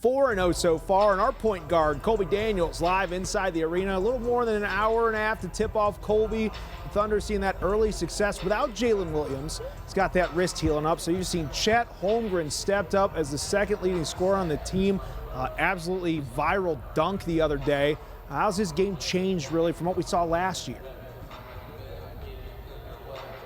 4-0 so far, and our point guard, Colby Daniels, live inside the arena. A little more than an hour and a half to tip off Colby. The Thunder seeing that early success without Jalen Williams. He's got that wrist healing up, so you've seen Chet Holmgren stepped up as the second leading scorer on the team. Absolutely viral dunk the other day. How's his game changed, really, from what we saw last year?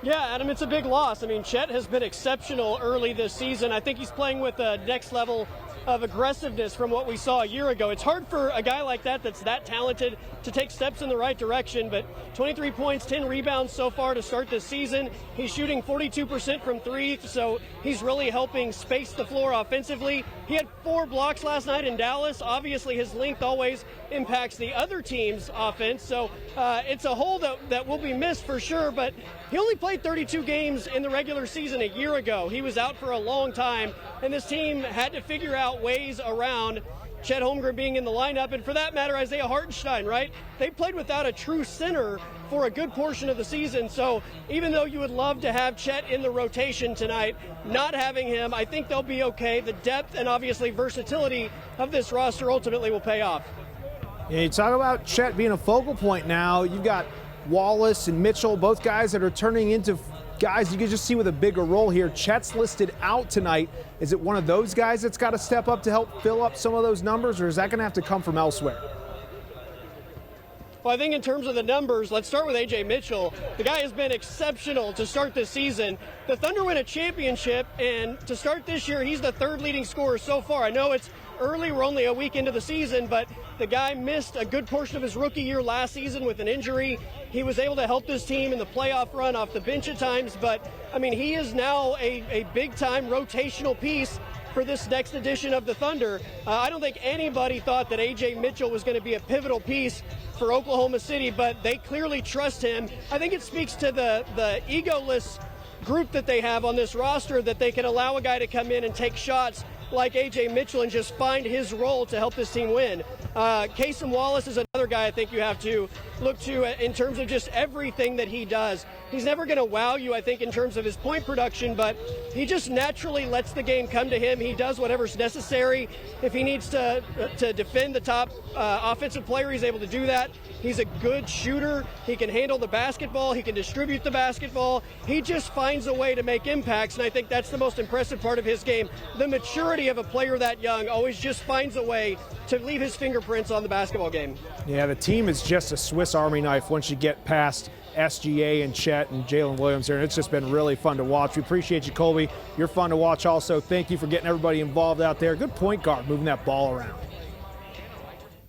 Yeah, Adam, it's a big loss. I mean, Chet has been exceptional early this season. I think he's playing with a next level of aggressiveness from what we saw a year ago. It's hard for a guy like that that's that talented to take steps in the right direction, but 23 points, 10 rebounds so far to start this season. He's shooting 42% from three, so he's really helping space the floor offensively. He had 4 blocks last night in Dallas. Obviously, his length always impacts the other team's offense, so it's a hole that will be missed for sure, but he only played 32 games in the regular season a year ago. He was out for a long time, and this team had to figure out ways around Chet Holmgren being in the lineup, and for that matter, Isaiah Hartenstein, right? They played without a true center for a good portion of the season, so even though you would love to have Chet in the rotation tonight, not having him, I think they'll be okay. The depth and obviously versatility of this roster ultimately will pay off. Yeah, you talk about Chet being a focal point now. You've got Wallace and Mitchell, both guys that are turning into guys you can just see with a bigger role here. Chet's listed out tonight. Is it one of those guys that's got to step up to help fill up some of those numbers, or is that going to have to come from elsewhere? Well, I think in terms of the numbers, let's start with A.J. Mitchell. The guy has been exceptional to start this season. The Thunder win a championship, and to start this year, he's the 3rd leading scorer so far. I know it's early, we're only a week into the season, but the guy missed a good portion of his rookie year last season with an injury. He was able to help this team in the playoff run off the bench at times, but, I mean, he is now a big-time rotational piece for this next edition of the Thunder. I don't think anybody thought that A.J. Mitchell was going to be a pivotal piece for Oklahoma City, but they clearly trust him. I think it speaks to the egoless group that they have on this roster, that they can allow a guy to come in and take shots like A.J. Mitchell and just find his role to help this team win. Kasem Wallace is another guy I think you have to look to in terms of just everything that he does. He's never going to wow you, I think, in terms of his point production, but he just naturally lets the game come to him. He does whatever's necessary. If he needs to defend the top offensive player, he's able to do that. He's a good shooter. He can handle the basketball. He can distribute the basketball. He just finds a way to make impacts, and I think that's the most impressive part of his game. The maturity of a player that young always just finds a way to leave his fingerprints on the basketball game. Yeah, the team is just a Swiss Army knife once you get past SGA and Chet and Jalen Williams there, and it's just been really fun to watch. We appreciate you, Colby. You're fun to watch also. Thank you for getting everybody involved out there. Good point guard moving that ball around.